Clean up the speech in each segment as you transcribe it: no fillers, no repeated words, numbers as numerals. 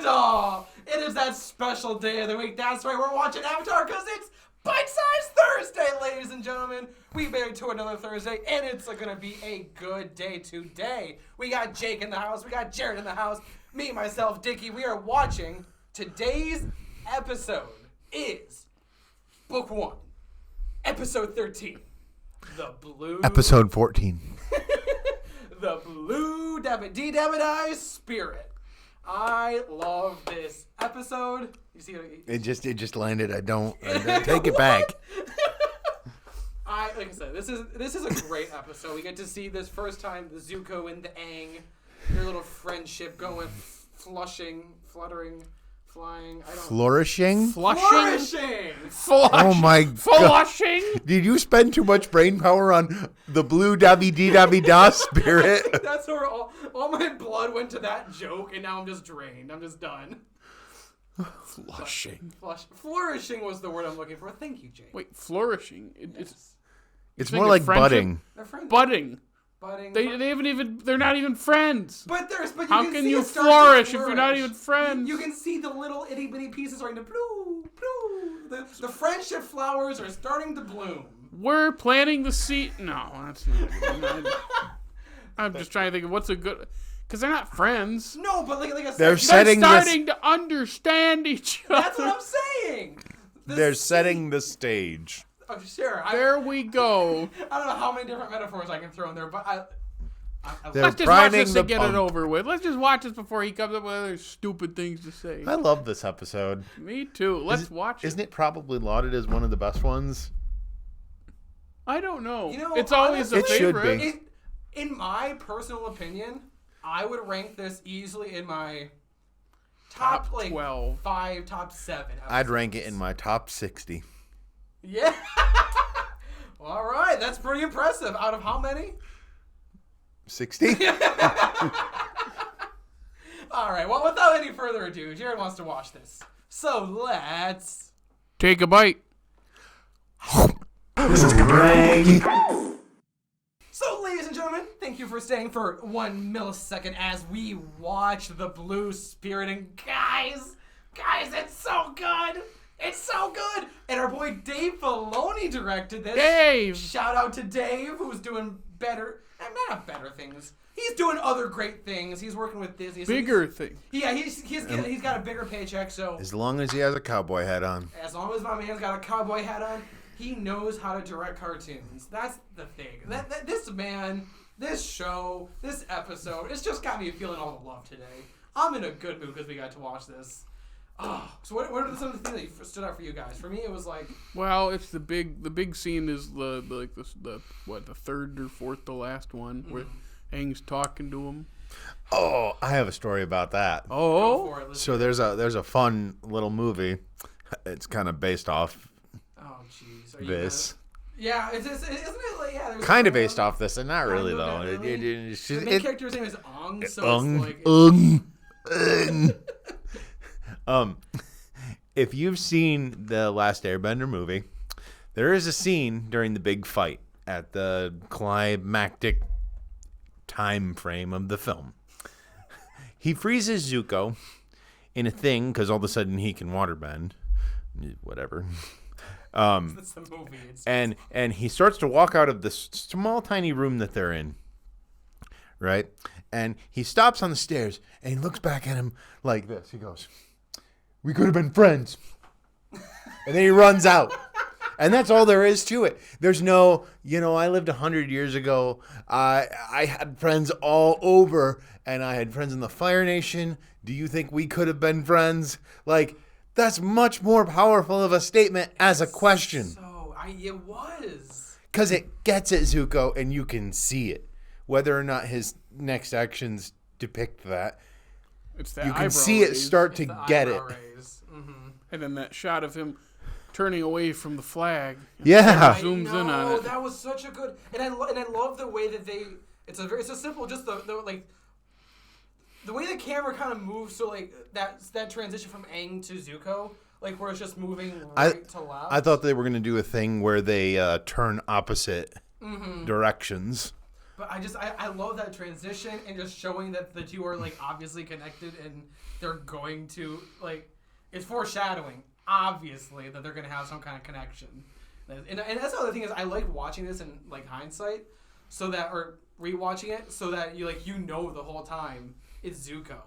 It is that special day of the week. That's right, we're watching Avatar because it's Bite-Size Thursday, ladies and gentlemen. We made it to another Thursday, and it's going to be a good day today. We got Jake in the house. We got Jared in the house. Me, myself, Dickey. We are watching. Today's episode is Book 1, Episode 13. The Blue... Episode 14. The Blue Dabba-Dee-Dabba-Die Spirit. I love this episode. You see it just landed. I don't take it back. Like I said, this is a great episode. We get to see this first time the Zuko and the Aang, their little friendship going flushing, fluttering, flying. Flourishing? Flourishing! Oh my God. Flushing? Did you spend too much brain power on the Blue Dabby-Dee-Dabby-Da Spirit? That's where all my blood went to that joke, and now I'm just drained. I'm just done. Flushing. Flourishing was the word I'm looking for. Thank you, Jake. Wait, flourishing? It's more like budding. They're friends. Budding. Budding. They're not even friends. But how can you flourish if you're not even friends? You can see the little itty bitty pieces starting to bloom. The friendship flowers are starting to bloom. We're planting the seed. No, that's not good. I'm just trying to think of what's a good. Because they're not friends. No, but like I said, they're starting to understand each other. That's what I'm saying. They're setting the stage. Oh, sure. There we go. I don't know how many different metaphors I can throw in there, but let's just watch this and get it over with. Let's just watch this before he comes up with other stupid things to say. I love this episode. Me too. Let's watch it. Isn't it probably lauded as one of the best ones? I don't know. It's always a favorite. Should be. In my personal opinion, I would rank this easily in my top 12. 5, top 7. I'd rank it in my top 60. Yeah. All right. That's pretty impressive. Out of how many? 60? All right. Well, without any further ado, Jared wants to watch this. So let's take a bite. This is great. So, ladies and gentlemen, thank you for staying for 1 millisecond as we watch the Blue Spirit. And guys, it's so good. It's so good. And our boy Dave Filoni directed this. Dave. Shout out to Dave, who's doing better, not better things. He's doing other great things. He's working with Disney. Bigger things. Yeah, he's got a bigger paycheck. So as long as he has a cowboy hat on. As long as my man's got a cowboy hat on, he knows how to direct cartoons. That's the thing. This man, this show, this episode, it's just got me feeling all the love today. I'm in a good mood because we got to watch this. Oh, so what are some of the things that stood out for you guys? For me, it was like... Well, it's the big scene is the third or fourth to last one where Aang's talking to him. Oh, I have a story about that. Oh, so there's a fun little movie. It's kind of based off. Oh, jeez. This. Yeah, isn't it like kind of based off this, and not really though. The main character's name is Aang, so it's like if you've seen the last Airbender movie, there is a scene during the big fight at the climactic time frame of the film. He freezes Zuko in a thing because all of a sudden he can waterbend. Whatever. That's the movie. And he starts to walk out of this small, tiny room that they're in, right? And he stops on the stairs, and he looks back at him like this. He goes, "We could have been friends." And then he runs out. And that's all there is to it. There's no, I lived 100 years ago. I had friends all over, and I had friends in the Fire Nation. Do you think we could have been friends? Like, that's much more powerful of a statement as a question. It was. Because it gets at Zuko, and you can see it. Whether or not his next actions depict that, it's the you can see it start to get it. Mm-hmm. And then that shot of him turning away from the flag. Yeah. Zooms in on it. That was such a good, and I love the way that it's so simple, just the way the camera kind of moves, so like that transition from Aang to Zuko, like where it's just moving right to left. I thought they were going to do a thing where they turn opposite directions. But I love that transition and just showing that the two are like obviously connected and they're going to like it's foreshadowing obviously that they're gonna have some kind of connection. And that's the other thing is I like watching this in like hindsight, so that or rewatching it so that you know the whole time it's Zuko,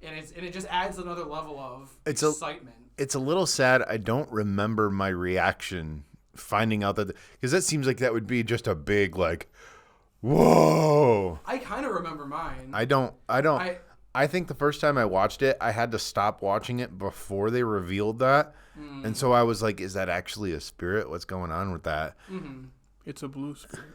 and it just adds another level of excitement. It's a little sad. I don't remember my reaction finding out that because that seems like that would be just a big like. Whoa! I kind of remember mine. I don't. I think the first time I watched it, I had to stop watching it before they revealed that, and so I was like, "Is that actually a spirit? What's going on with that?" Mm-hmm. It's a blue spirit.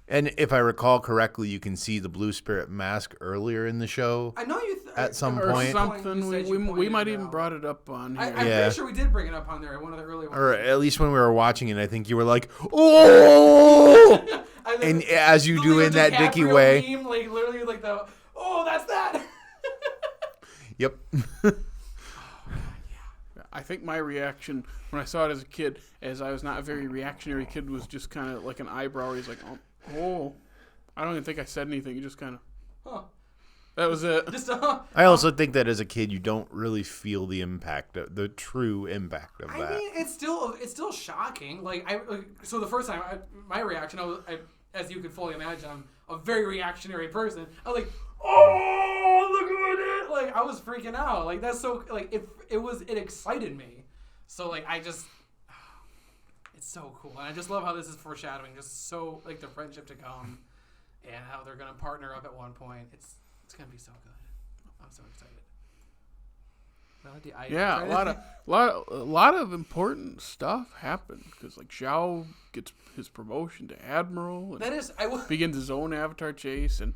And if I recall correctly, you can see the blue spirit mask earlier in the show. I know you at some or point. Something. We might even brought it up on here. I'm pretty sure we did bring it up on there at one of the early ones. Or at least when we were watching it, I think you were like, "Oh!" And as you do in that Dickey way. Meme, like literally like that's that. Yep. I think my reaction when I saw it as a kid, as I was not a very reactionary kid, was just kind of like an eyebrow. He's like, oh. I don't even think I said anything. You just kind of, huh. That was it. Just, I also think that as a kid, you don't really feel the impact, the true impact of that. I mean, it's still shocking. So the first time, my reaction, as you can fully imagine, I'm a very reactionary person. I was like, oh, look at it! Like I was freaking out. Like that's so like it excited me. So like it's so cool, and I just love how this is foreshadowing, just so like the friendship to come, and how they're gonna partner up at one point. It's gonna be so good. I'm so excited. Yeah, a lot of important stuff happened because like Zhao gets his promotion to admiral. And begins his own avatar chase, and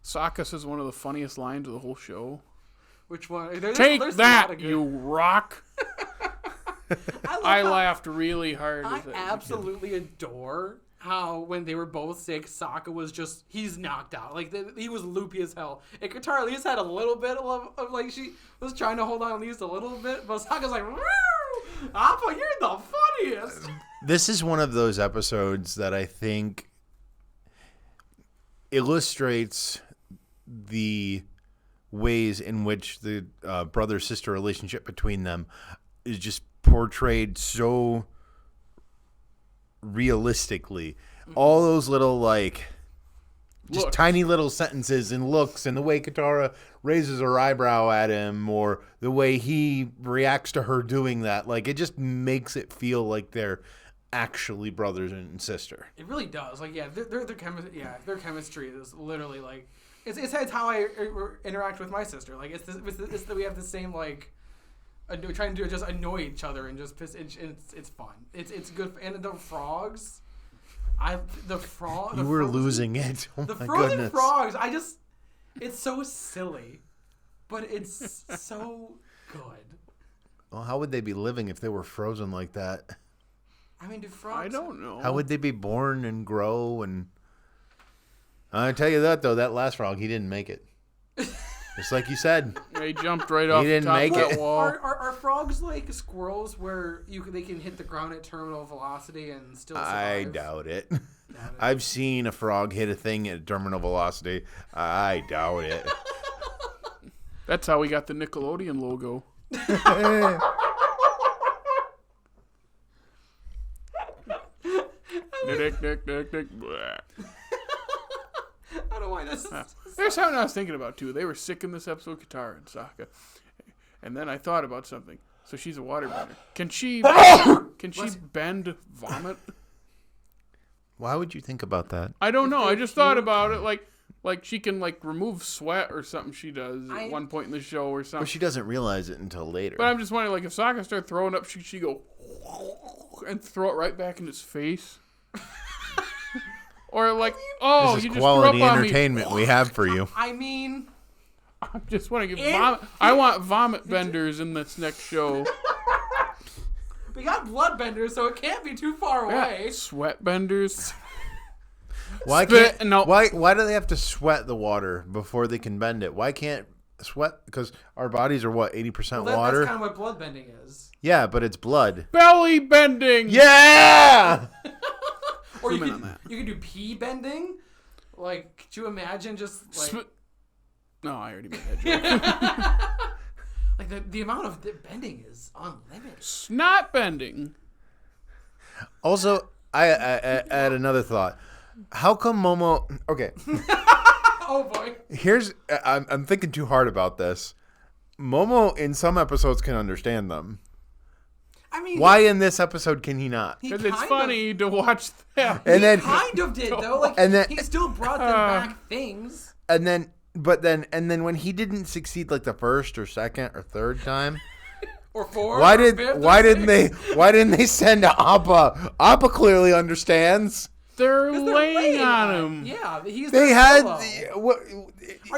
Sokka says one of the funniest lines of the whole show. Which one? Take that, you rock! I laughed really hard. I absolutely adore how when they were both sick, Sokka was he's knocked out. Like, he was loopy as hell. And Katara at least had a little bit of like, she was trying to hold on at least a little bit, but Sokka's like, woo! Appa, you're the funniest! This is one of those episodes that I think illustrates the ways in which the brother-sister relationship between them is just portrayed so realistically. All those little just looks. Tiny little sentences and looks, and the way Katara raises her eyebrow at him, or the way he reacts to her doing that, like it just makes it feel like they're actually brothers and sister. It really does. Like, yeah, their chemistry is literally like it's how I interact with my sister. Like it's that we have the same like. We're trying to just annoy each other and just piss. It's fun. It's good. And the frogs, You were losing it. Oh the my frozen goodness. frogs. It's so silly, but it's so good. Well, how would they be living if they were frozen like that? I mean, do frogs? I don't know. How would they be born and grow? And I tell you that though, that last frog, he didn't make it. Just like you said. Yeah, he jumped right off didn't the top make of that it. wall. Are frogs like squirrels where they can hit the ground at terminal velocity and still survive? I doubt it. I've seen a frog hit a thing at terminal velocity. I doubt it. That's how we got the Nickelodeon logo. I don't know why this is... There's something I was thinking about, too. They were sick in this episode, Katara and Sokka. And then I thought about something. So she's a waterbender. Can she bend vomit? Why would you think about that? I don't know. I just thought about it. Like she can remove sweat or something she does at one point in the show or something. But she doesn't realize it until later. But I'm just wondering, if Sokka started throwing up, she go and throw it right back in his face. Or this is you quality just threw up entertainment we have for you. I mean, I'm just wondering I want vomit benders in this next show. We got blood benders, so it can't be too far away. Sweat benders. Why do they have to sweat the water before they can bend it? Why can't sweat? Because our bodies are 80% water. That's kind of what blood bending is. Yeah, but it's blood. Belly bending. Yeah. Or zoom in on that. you could do pee bending. Like, could you imagine just like? No, I already made that joke. Like the amount of bending is unlimited. Snot bending. Also, I had another thought. How come Momo? Okay. Oh boy. I'm thinking too hard about this. Momo in some episodes can understand them. I mean, why in this episode can he not? Because it's funny to watch them. And then kind of did though. Like, and then, he still brought them back things. And then when he didn't succeed like the first or second or third time, or four. Why didn't they send Appa? Appa clearly understands. They're laying on him. Yeah, Are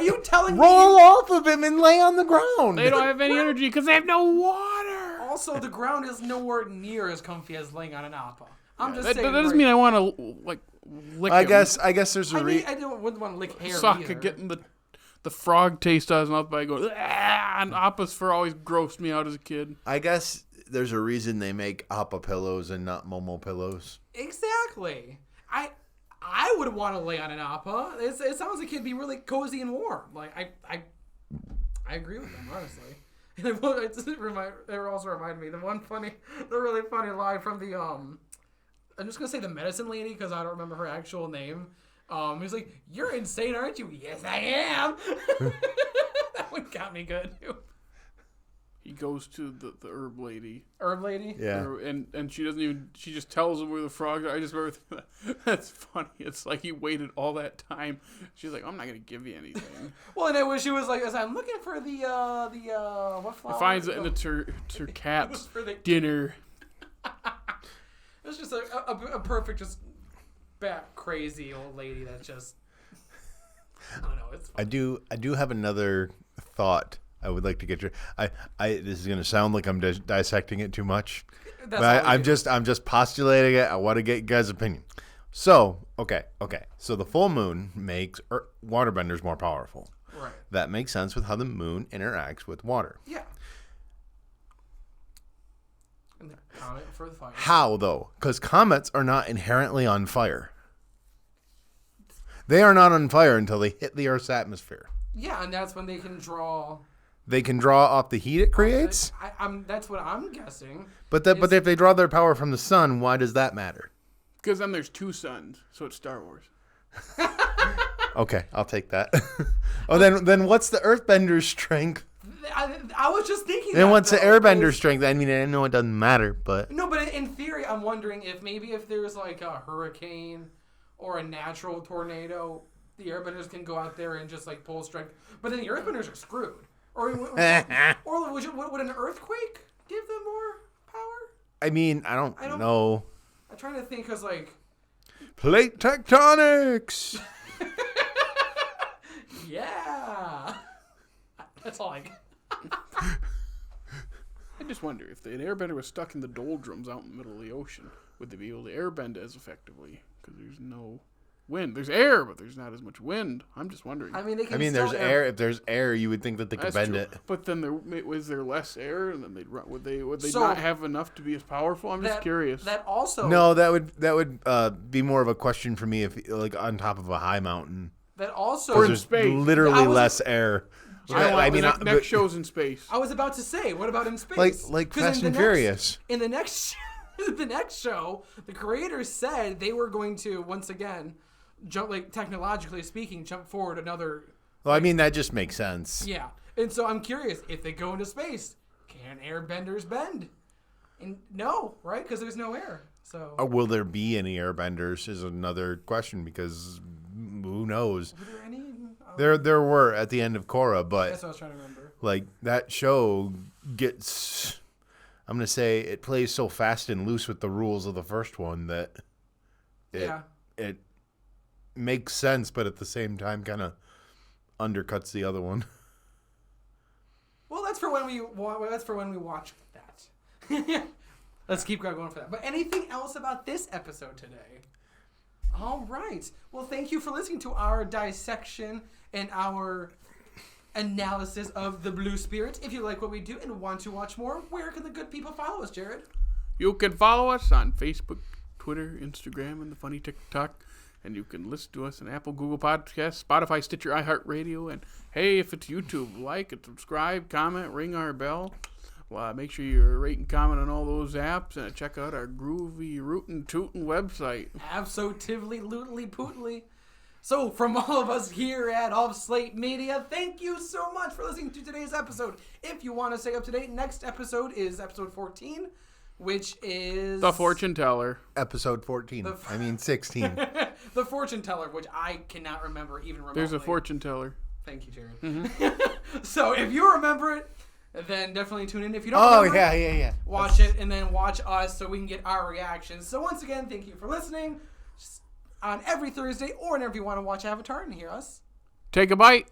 you telling me? Roll off of him and lay on the ground. They don't have any energy because they have no water. Also, the ground is nowhere near as comfy as laying on an Appa. I'm just saying. That doesn't mean I want to like lick him. I guess there's a I wouldn't want to lick hair Sokka getting the frog taste out of his mouth by going, and Appa's fur always grossed me out as a kid. I guess there's a reason they make Appa pillows and not Momo pillows. Exactly. I would want to lay on an Appa. It sounds like it'd be really cozy and warm. Like I agree with them, honestly. And it also reminded me the really funny line from the I'm just gonna say the medicine lady because I don't remember her actual name. He's like, "You're insane, aren't you?" "Yes, I am." That one got me good too. He goes to the herb lady. Herb lady? Yeah. And she doesn't even, she just tells him where the frogs are. I just remember that's funny. It's like he waited all that time. She's like, "I'm not going to give you anything." Well, and then she was like, "I'm looking for the what flower?" He finds it in her cat's dinner. It was just a perfect, just bat crazy old lady that just, I don't know. It's funny. I do have another thought. I would like to get your. This is going to sound like I'm dissecting it too much, but I'm just postulating it. I want to get you guys' opinion. So okay. So the full moon makes waterbenders more powerful. Right. That makes sense with how the moon interacts with water. Yeah. And the comet for the fire. How though? Because comets are not inherently on fire. They are not on fire until they hit the Earth's atmosphere. Yeah, and that's when they can draw. They can draw off the heat it creates. That's what I'm guessing. But if they draw their power from the sun, why does that matter? Because then there's two suns, so it's Star Wars. Okay, I'll take that. Oh, then what's the Earthbender's strength? I was just thinking. Then what's the Airbender's strength? I mean, I know it doesn't matter, but no. But in theory, I'm wondering if there's like a hurricane or a natural tornado, the Airbenders can go out there and just like pull strength. But then the Earthbenders are screwed. Or would an earthquake give them more power? I mean, I don't know. I'm trying to think because, like... Plate tectonics! Yeah! That's all I get. I just wonder, if an airbender was stuck in the doldrums out in the middle of the ocean, would they be able to airbend as effectively? Because there's no... wind. There's air, but there's not as much wind. I'm just wondering. I mean, there's air. If there's air, you would think that they could bend it. But then was there less air, and then would they not have enough to be as powerful? I'm just curious. That also that would be more of a question for me if like on top of a high mountain. That also or in there's space. Literally less air. Next show's in space. I was about to say, what about in space? Like Fast and Furious. In the next show, the creators said they were going to once again jump, like technologically speaking, jump forward another. Well, I mean that just makes sense. Yeah, and so I'm curious if they go into space, can airbenders bend? And no, right? Because there's no air. So will there be any airbenders? Is another question because who knows? Were there any? There were at the end of Korra, but that's what I was trying to remember. Like that show gets. I'm gonna say it plays so fast and loose with the rules of the first one that it makes sense, but at the same time kind of undercuts the other one. Well, that's for when we watch that. Let's keep going for that. But anything else about this episode today? All right. Well, thank you for listening to our dissection and our analysis of the Blue Spirits. If you like what we do and want to watch more, where can the good people follow us, Jared? You can follow us on Facebook, Twitter, Instagram, and the funny TikTok. And you can listen to us on Apple, Google Podcasts, Spotify, Stitcher, iHeartRadio. And hey, if it's YouTube, like and subscribe, comment, ring our bell. Make sure you rate and comment on all those apps. And check out our groovy, rootin' tootin' website. Absolutely, lootly, pootly. So, from all of us here at Off Slate Media, thank you so much for listening to today's episode. If you want to stay up to date, next episode is episode 14, which is... The Fortune Teller. Episode 14. 16. The Fortune Teller, which I cannot remember even remotely. There's a Fortune Teller. Thank you, Jared. Mm-hmm. So, if you remember it, then definitely tune in. If you don't remember yeah. Watch it and then watch us so we can get our reactions. So, once again, thank you for listening. On every Thursday, or whenever you want to watch Avatar and hear us. Take a bite.